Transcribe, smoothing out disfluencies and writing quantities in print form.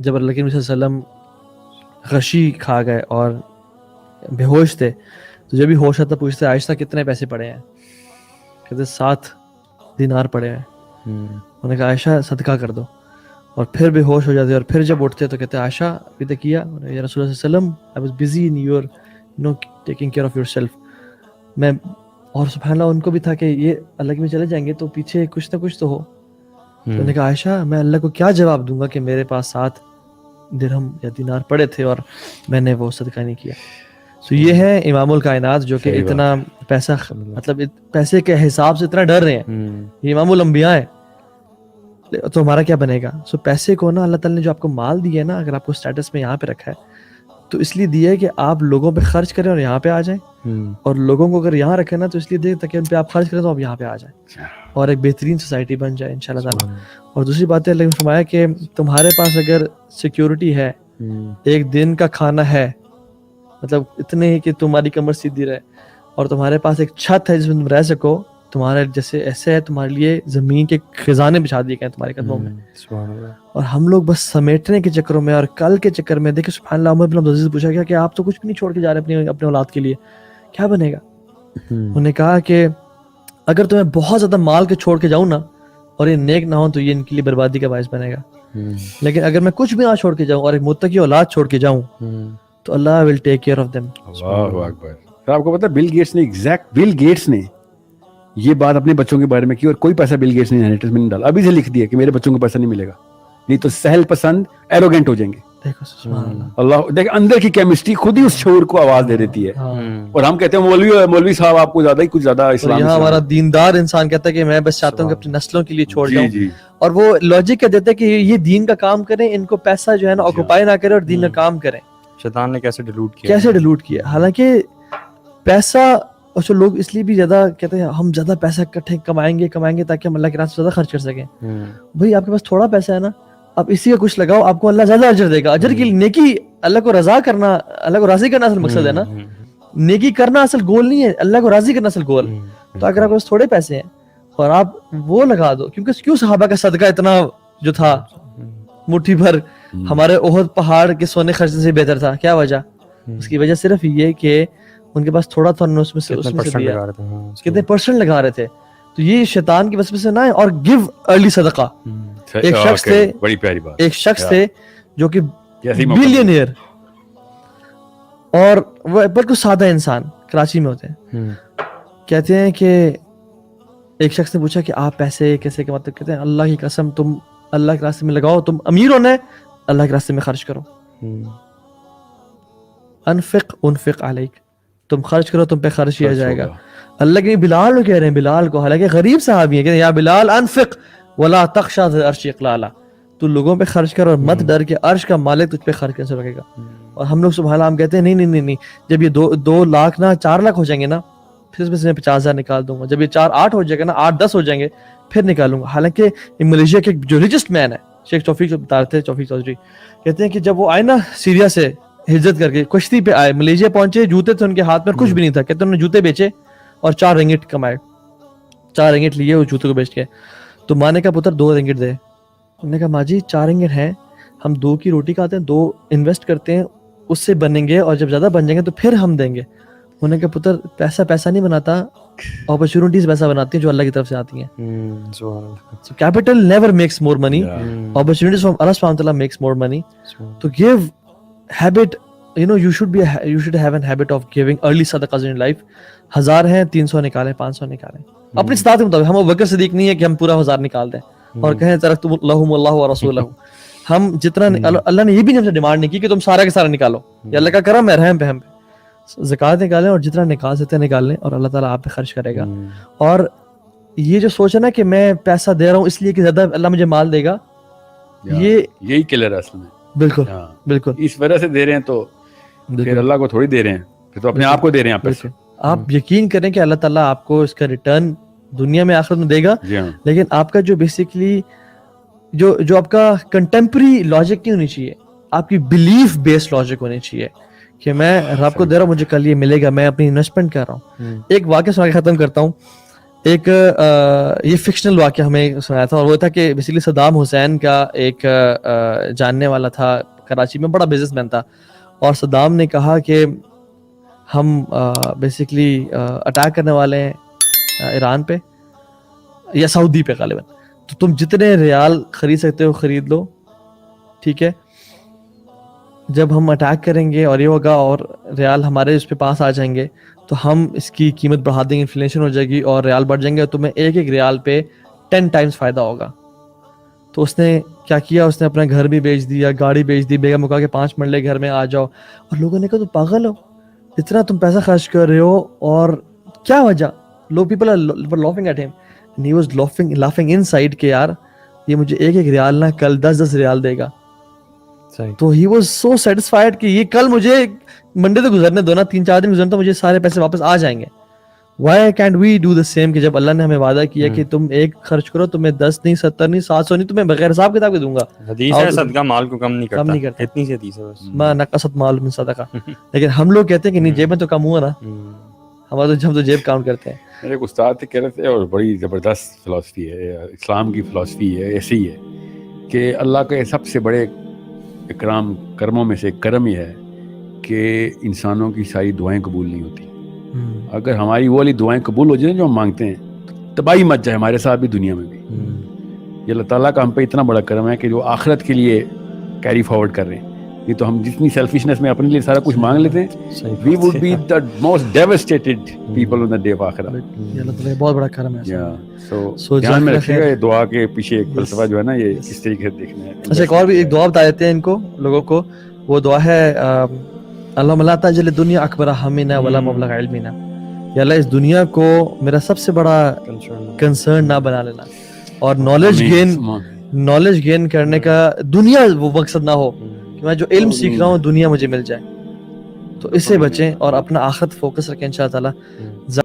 جب اللہ کے نبی صلی اللہ علیہ وسلم غشی کھا گئے اور بے ہوش تھے تو جب بھی ہوش آتا پوچھتے عائشہ کتنے پیسے پڑے ہیں؟ کہتے 7 دینار پڑے ہیں. انہوں نے کہا عائشہ صدقہ کر دو. اور پھر بے ہوش ہو جاتے اور پھر جب اٹھتے تو کہتے عائشہ ابھی تک کیا؟ یا رسول اللہ صلی اللہ علیہ وسلم I was busy in your taking care of yourself. میں اور سبحان اللہ ان کو بھی تھا کہ یہ اللہ کے میں چلے جائیں گے تو پیچھے کچھ نہ کچھ تو ہو. تو انہوں نے کہا عائشہ میں اللہ کو کیا جواب دوں گا کہ میرے پاس 7 درہم یا دینار پڑے تھے اور میں نے وہ صدقہ نہیں کیا. تو یہ ہے امام الکائنات جو کہ اتنا پیسہ مطلب پیسے کے حساب سے اتنا ڈر رہے ہیں. یہ امام الانبیاء ہے. تو ہمارا کیا بنے گا؟ سو پیسے کو نا اللہ تعالیٰ نے جو آپ کو مال دیا ہے نا، اگر آپ کو سٹیٹس میں یہاں پہ رکھا ہے تو اس لیے دیا ہے کہ آپ لوگوں پہ خرچ کریں اور یہاں پہ آ جائیں، اور لوگوں کو اگر یہاں رکھیں نا تو اس لیے دے تاکہ ان پہ آپ خرچ کریں تو آپ یہاں پہ آ جائیں اور ایک بہترین سوسائٹی بن جائے انشاءاللہ تعالیٰ. اور دوسری بات ہے اللہ نے فرمایا کہ تمہارے پاس اگر سیکیورٹی ہے، ایک دن کا کھانا ہے، مطلب اتنے ہی کہ تمہاری کمر سیدھی رہے، اور تمہارے پاس ایک چھت ہے جس میں تم رہ سکو، تمہارے جیسے ایسے ہے تمہارے لیے زمین کے خزانے بچھا دیے گئے تمہارے قدموں میں. اور ہم لوگ بس سمیٹنے کے چکروں میں اور کل کے چکر میں دیکھیں سبحان اللہ. عمر بن عبدالعزیز سے پوچھا گیا کہ آپ تو کچھ بھی نہیں چھوڑ کے جا رہے اپنے اولاد کے لیے، کیا بنے گا؟ انہوں نے کہا کہ اگر تمہیں بہت زیادہ مال کے چھوڑ کے جاؤں نا اور یہ نیک نہ ہو تو یہ ان کے لیے بربادی کا باعث بنے گا، لیکن اگر میں کچھ بھی نہ چھوڑ کے جاؤں اور ایک متقی اولاد چھوڑ کے جاؤں تو اللہ ول ٹیک کیئر آف دیم. اللہ اکبر. آپ کو پتا بل گیٹس نے بل گیٹس نے یہ بات اپنے بچوں کے بارے میں کی، اور کوئی پیسہ بل گیٹس نے انہیریٹنس میں نہیں ڈالا. ابھی سے لکھ دیا کہ میرے بچوں کو پیسہ نہیں ملے گا، نہیں تو سہل پسند ایروگینٹ ہو جائیں گے. دیکھو سبحان اللہ. اللہ دیکھ اندر کی کیمسٹری خود ہی اس شعور کو آواز دے دیتی ہے. اور ہم کہتے ہیں مولوی صاحب آپ کو زیادہ ہی کچھ زیادہ اسلام. یہاں ہمارا دیندار انسان کہتا ہے کہ میں بس چاہتا ہوں کہ اپنی نسلوں کے لیے چھوڑ جاؤں، اور وہ لاجک کہہ دیتا ہے کہ یہ دین کا کام کریں، ان کو پیسہ جو ہے نا آکوپائی نہ کرے اور دین کا کام کریں. شیطان نے کیسے ڈیلوٹ کیا. حالانکہ پیسہ اور لوگ اس لیے بھی زیادہ کہتے ہیں ہم زیادہ پیسہ اکٹھے کمائیں گے تاکہ ہم اللہ کے راستے زیادہ خرچ کر سکیں. بھائی آپ کے پاس تھوڑا پیسہ ہے نا، آپ اسی کا کچھ لگاؤ، آپ کو اللہ زیادہ اجر دے گا. اجر کی نیکی اللہ کو رضا کرنا، اللہ کو راضی کرنا اصل مقصد ہے نا. نیکی کرنا اصل گول نہیں ہے، اللہ کو راضی کرنا اصل گول. تو اگر آپ کے پاس تھوڑے پیسے ہیں اور آپ وہ لگا دو، کیونکہ کیوں صحابہ کا صدقہ اتنا جو تھا مٹھی بھر ہمارے احد پہاڑ کے سونے خرچنے سے بہتر تھا، کیا وجہ؟ اس کی وجہ صرف یہ کہ ان کے پاس تھوڑا تھا، انہوں نے اس میں سے دیا. کتنے پرسنٹ لگا رہے تھے. تو یہ شیطان کی وسوسے سے نہ ہے. اور گیو ارلی صدقہ. ایک شخص تھے، بڑی پیاری بات، ایک شخص تھے جو کہ بلینئر اور وہ بالکل سادہ انسان کراچی میں ہوتے ہیں. کہتے ہیں کہ ایک شخص نے پوچھا کہ آپ پیسے کیسے کماتے؟ کہتے ہیں اللہ کی قسم تم اللہ کے راستے میں لگاؤ، تم امیر ہونا ہے اللہ کے راستے میں خرچ کرو. انفق علیک، تم خرچ کرو تم پہ خرچ کیا جائے گا. اللہ کے بلال کو کہہ رہے ہیں، بلال کو، حالانکہ غریب صحابی ہیں، کہتے ہیں یا بلال انفق ولا تخشى ذی العرش اقلالا، تو لوگوں پہ خرچ کر اور مت ڈر کے عرش کا مالک تجھ پہ خرچ کیسے رکھے گا. اور ہم لوگ سبحان اللہ ہم کہتے ہیں نہیں جب یہ 2 لاکھ نا 4 لاکھ ہو جائیں گے نا پھر اس میں سے میں 50,000 نکال دوں گا. جب یہ 4-8 ہو جائے گا نا 8-10 ہو جائیں گے پھر نکالوں گا. حالانکہ ملیشیا کے جو ریچسٹ مین ہے شیخ توفیق بتا رہے تھے، توفیق چودھری کہتے ہیں کہ جب وہ آئے نا سیریا سے ہجرت کر کے کشتی پہ آئے، ملیشیا پہنچے، جوتے تھے ان کے ہاتھ میں، کچھ بھی نہیں تھا. کہتے ہیں انہوں نے جوتے بیچے اور 4 رنگٹ کمائے، 4 رنگٹ لیے وہ جوتے کو بیچ کے. تو ماں نے کہا پتر 2 رنگٹ دے. انہوں نے کہا ماں جی 4 رنگٹ ہیں، ہم 2 کی روٹی کھاتے ہیں، 2 انویسٹ کرتے ہیں، اس سے بنیں گے اور جب زیادہ بن جائیں گے تو پھر ہم دیں گے. انہوں نے کہا پتر پیسہ نہیں بناتا، اپرچونٹیز پیسہ بناتی ہیں جو اللہ کی طرف سے آتی ہیں. So capital never makes more money. Opportunities from Allah subhanahu wa ta'ala makes more money. To give habit, you should have a habit of giving early sadaqahs in life. 1000 ہیں 300 نکالیں، 500 نکالیں اپنی استطاعت کے مطابق. ہم ابوبکر صدیق نہیں ہے کہ ہم پورا 1000 نکال دیں اور کہیں ترکتم لہم اللہ ورسولہ. ہم جتنا اللہ نے یہ بھی ہم سے ڈیمانڈ نہیں کی کہ تم سارا کا سارا نکالو، یہ اللہ کا کرم ہے، رحم پہ ہم پہ. زکوٰۃ نکالیں اور جتنا نکال سکتے ہیں نکال لیں اور اللہ تعالیٰ آپ پہ خرچ کرے گا. اور یہ جو سوچ ہے نا کہ میں پیسہ دے رہا ہوں اس لیے کہ زیادہ اللہ مجھے مال دے گا، یہی کلر ہے اصل میں. بالکل اس وجہ سے دے رہے ہیں تو پھر اللہ کو تھوڑی دے رہے ہیں، پھر تو اپنے آپ کو دے رہے ہیں. آپ یقین کریں کہ اللہ تعالیٰ آپ کو اس کا ریٹرن دنیا میں آخرت میں دے گا. لیکن آپ کا جو بیسیکلی جو آپ کا کنٹمپری لاجک نہیں ہونی چاہیے، آپ کی بلیف بیسڈ لاجک ہونی چاہیے کہ میں رب کو دے رہا ہوں، مجھے کل یہ ملے گا، میں اپنی انویسٹمنٹ کر رہا ہوں. ایک واقعہ سنا کے ختم کرتا ہوں. ایک یہ فکشنل واقعہ ہمیں سنایا تھا اور وہ تھا کہ بیسیکلی صدام حسین کا ایک جاننے والا تھا کراچی میں, بڑا بزنس مین تھا, اور صدام نے کہا کہ ہم بیسیکلی اٹیک کرنے والے ہیں ایران پہ یا سعودی پہ غالباً, تو تم جتنے ریال خرید سکتے ہو خرید لو, ٹھیک ہے, جب ہم اٹیک کریں گے اور یہ ہوگا اور ریال ہمارے اس پہ پاس آ جائیں گے تو ہم اس کی قیمت بڑھا دیں گے, انفلیشن ہو جائے گی اور ریال بڑھ جائیں گے, اور تمہیں ایک ایک ریال پہ 10 ٹائمز فائدہ ہوگا. تو اس نے کیا کیا, اس نے اپنا گھر بھی بیچ دیا, گاڑی بیچ دی, بیگم کو کہا کہ 5 منٹ گھر میں آ جاؤ, اور لوگوں نے کہا تم پاگل ہو, اتنا تم پیسہ خرچ کر رہے ہو اور کیا وجہ. لوگ پیپل آر لافنگ ایٹ ہم and he was laughing in side کہ یار یہ مجھے ایک ایک ریال نہ کل 10 ریال دے گا. تو ہی واز سو سیٹسفائڈ کہ یہ کل مجھے منڈے تو گزرنے دو نا, 3-4 دن گزرنے تو مجھے سارے پیسے واپس آ جائیں گے. Why can't we do the same, کہ جب اللہ نے ہمیں وعدہ کیا کہ تم ایک خرچ کرو, تمہیں 10 نہیں 70 نہیں 700 نہیں, تمہیں بغیر حساب کتاب کے دوں گا. حدیث ہے صدقہ مال کو کم نہیں کرتا, اتنی سی حدیث ہے بس, ما نقصت مال من صدقہ. لیکن ہم لوگ کہتے ہیں کہ نہیں جیب میں تو کم ہوا نا, ہمارا تو جیب کاؤنٹ کرتے ہیں. میرے ایک استاد تھے کہہ رہے تھے, اور بڑی زبردست فلاسفی ہے, اسلام کی فلاسفی ہے, ایسی ہے کہ اللہ کے سب سے بڑے اکرام کرموں میں سے ایک کرم یہ ہے کہ انسانوں کی ساری دعائیں قبول نہیں ہوتی. اگر ہماری وہ والی دعائیں قبول ہو جائیں جو ہم مانگتے ہیں, تباہی مچ جائے ہمارے ساتھ بھی دنیا میں بھی. یہ اللہ تعالیٰ کا ہم پہ اتنا بڑا کرم ہے کہ جو آخرت کے لیے کیری فارورڈ کر رہے ہیں. یہ تو ہم جتنی سیلفشنس میں اپنے لیے سارا کچھ مانگ لیتے ہیں, we would be the most devastated people on the day of آخرت. یہ اللہ تعالیٰ بہت بڑا کرم ہے. So دھیان میں رکھیے گا, یہ دعا کے پیچھے ایک فلسفہ جو ہے نا, یہ کس طریقے سے دیکھنا ہے. اچھا, ایک اور بھی ایک دعا بتا دیتے ہیں ان کو لوگوں کو. وہ دعا ہے اللہم لا تجعل الدنیا اکبر ہمنا ولا مبلغ علمنا. یا اللہ اس دنیا کو میرا سب سے بڑا کنسرن نہ بنا لینا, اور نالج گین کرنے کا دنیا وہ مقصد نہ ہو کہ میں جو علم سیکھ رہا ہوں دنیا مجھے مل جائے. تو اس سے بچیں اور اپنا آخرت فوکس رکھیں انشاءاللہ تعالی.